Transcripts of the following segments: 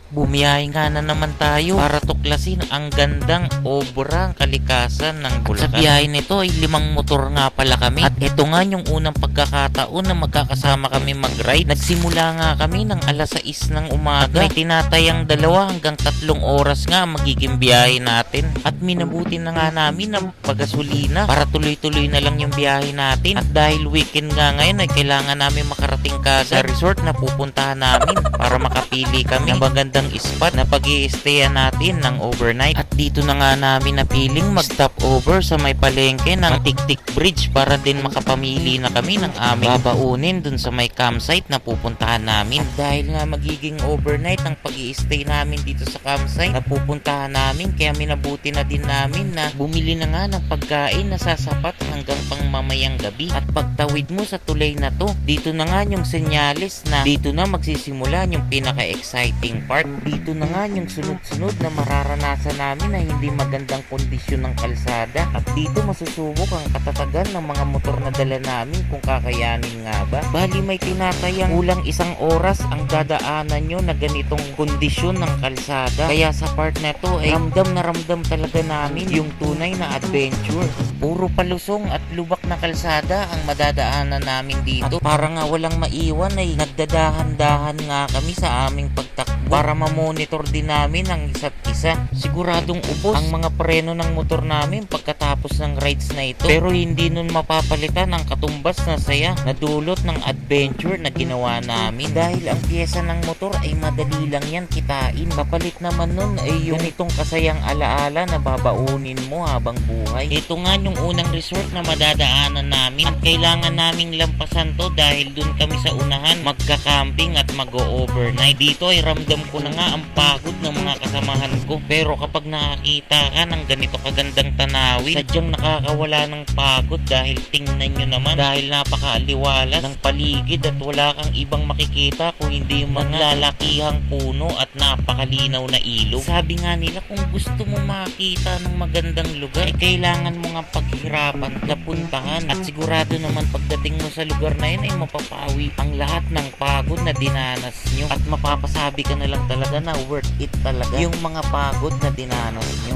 Bumiyahe nga na naman tayo para tuklasin ang gandang obrang kalikasan ng Bulacan. At sa biyahe nito ay 5 motor nga pala kami. At ito nga yung unang pagkakataon na magkakasama kami mag-ride. Nagsimula nga kami ng alas 6 ng umaga. At may tinatayang 2 hanggang 3 oras nga magiging biyahe natin. At minabuti na nga namin ng pagasolina para tuloy-tuloy na lang yung biyahe natin. At dahil weekend nga ngayon ay kailangan namin makarating ka sa resort na pupuntahan namin para makapili kami ng magandang spot na pag-i-stayan natin ng overnight. At dito na nga namin napiling mag-stop over sa may palengke ng Tiktik Bridge para din makapamili na kami ng aming babaunin dun sa may campsite na pupuntahan namin. At dahil nga magiging overnight ang pag-i-stay namin dito sa campsite na pupuntahan namin, kaya minabuti na din namin na bumili na nga ng pagkain na sasapat hanggang pang mamayang gabi. At pagtawid mo sa tulay na to, dito na nga yung senyales na dito na magsisimula yung pinaka-exciting part. Dito na nga yung sunod-sunod na mararanasan namin na hindi magandang kondisyon ng kalsada. At dito masusubok ang katatagan ng mga motor na dala namin kung kakayanin nga ba. Bali may tinatayang kulang 1 oras ang dadaanan nyo na ganitong kondisyon ng kalsada. Kaya sa part na to ay ramdam na ramdam talaga namin yung tunay na adventure. Puro palusong at lubak na kalsada ang madadaanan namin dito. At para nga walang maiwan ay nagdadahan-dahan nga kami sa aming pagtakbo para ma-monitor din namin ang isa't isa. Siguradong ubos ang mga preno ng motor namin pagkatapos ng rides na ito. Pero hindi nun mapapalitan ang katumbas na saya na dulot ng adventure na ginawa namin. Dahil ang pyesa ng motor ay madali lang yan kitain. Kapalit naman nun ay yung itong kasayang alaala na babaunin mo habang buhay. Ito nga yung unang resort na madadaanan namin. At kailangan naming lampasan to dahil dun kami sa unahan magka-camping at mag-overnight. Dito ay ramdam ko na nga ang pagod ng mga kasamahan ko. Pero kapag nakakita ka ng ganito kagandang tanawin, sadyang nakakawala ng pagod dahil tingnan nyo naman, dahil napakaaliwalas ng paligid at wala kang ibang makikita kung hindi man lalakihang puno at napakalinaw na ilog. Sabi nga nila kung gusto mo makita ng magandang lugar, kailangan mo nga paghirapan na puntahan. At sigurado naman pagdating mo sa lugar na yun ay mapapawi ang lahat ng pagod na dinanas nyo. At mapapasabi ka na lang talaga na worth it talaga yung mga pagod na dinanas nyo.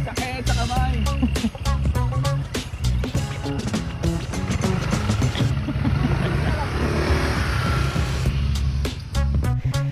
Sakit sa kamay.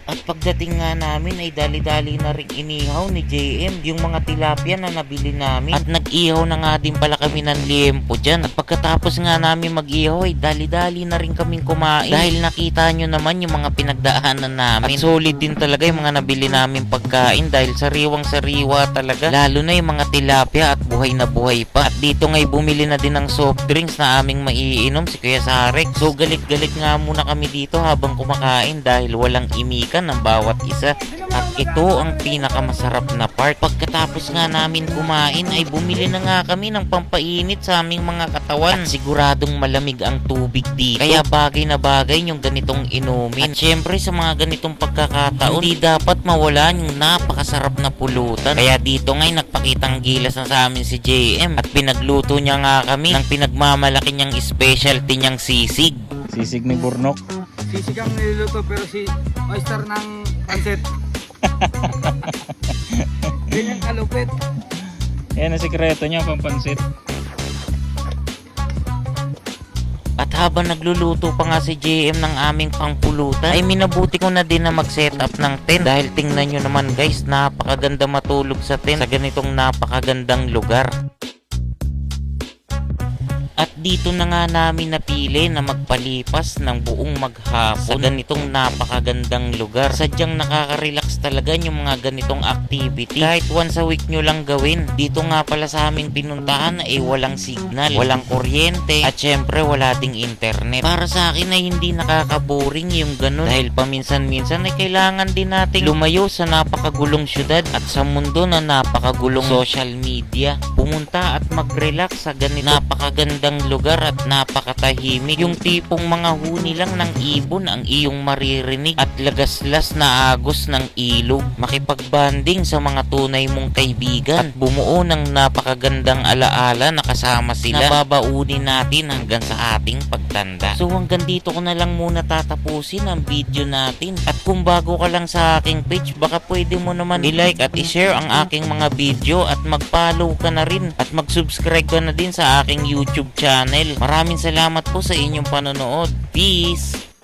At pagdating nga namin ay dali-dali na rin inihaw ni JM yung mga tilapia na nabili namin. At nag-ihaw na nga din pala kami ng liempo dyan. At pagkatapos nga namin mag-ihaw ay dali-dali na rin kaming kumain. Dahil nakita nyo naman yung mga pinagdaanan namin. At solid din talaga yung mga nabili namin pagkain dahil sariwang-sariwa talaga. Lalo na yung mga tilapia at buhay na buhay pa. At dito nga'y bumili na din ng soft drinks na aming maiinom si Kuya Sarek. So galit-galit nga muna kami dito habang kumakain dahil walang imika ng bawat isa. At ito ang pinakamasarap na part. Pagkatapos nga namin kumain ay bumili na nga kami ng pampainit sa aming mga katawan. At siguradong malamig ang tubig dito. Kaya bagay na bagay yung ganitong inumin. At syempre sa mga ganitong pagkakataon, hindi dapat mawala yung napakasarap na pulutan. Kaya dito nga'y nagpakitang gilas na sa amin si JM. At pinagluto niya nga kami ng pinagmamalaki niyang specialty niyang sisig. Sisig ni Burnok. Sisig ang niluluto pero si oyster ng pansit. Ganyan kalupit. Yan ang sikreto niya, pampansit. At habang nagluluto pa nga si JM ng aming pangpulutan, ay minabuti ko na din na mag-setup ng tent. Dahil tingnan nyo naman guys, napakaganda matulog sa tent sa ganitong napakagandang lugar. At dito na nga namin napili na magpalipas ng buong maghapon sa ganitong napakagandang lugar. Sadyang nakaka-relax talaga yung mga ganitong activity. Kahit once a week nyo lang gawin. Dito nga pala sa aming pinuntahan ay walang signal, walang kuryente, at syempre wala ding internet. Para sa akin ay hindi nakaka-boring yung ganun. Dahil paminsan-minsan ay kailangan din nating lumayo sa napakagulong syudad at sa mundo na napakagulong social media. Pumunta at mag-relax sa ganito napakagandang lugar lugar at napakatahimik. Yung tipong mga huni lang ng ibon ang iyong maririnig at lagaslas na agos ng ilog. Makipagbanding sa mga tunay mong kaibigan at bumuo ng napakagandang alaala na kasama sila na babaunin natin hanggang sa ating pagtanda. So hanggang dito ko na lang muna tatapusin ang video natin. At kung bago ka lang sa aking page, baka pwede mo naman i-like at i-share ang aking mga video at mag-follow ka na rin at mag-subscribe ka na din sa aking YouTube channel. Maraming salamat po sa inyong panonood. Peace!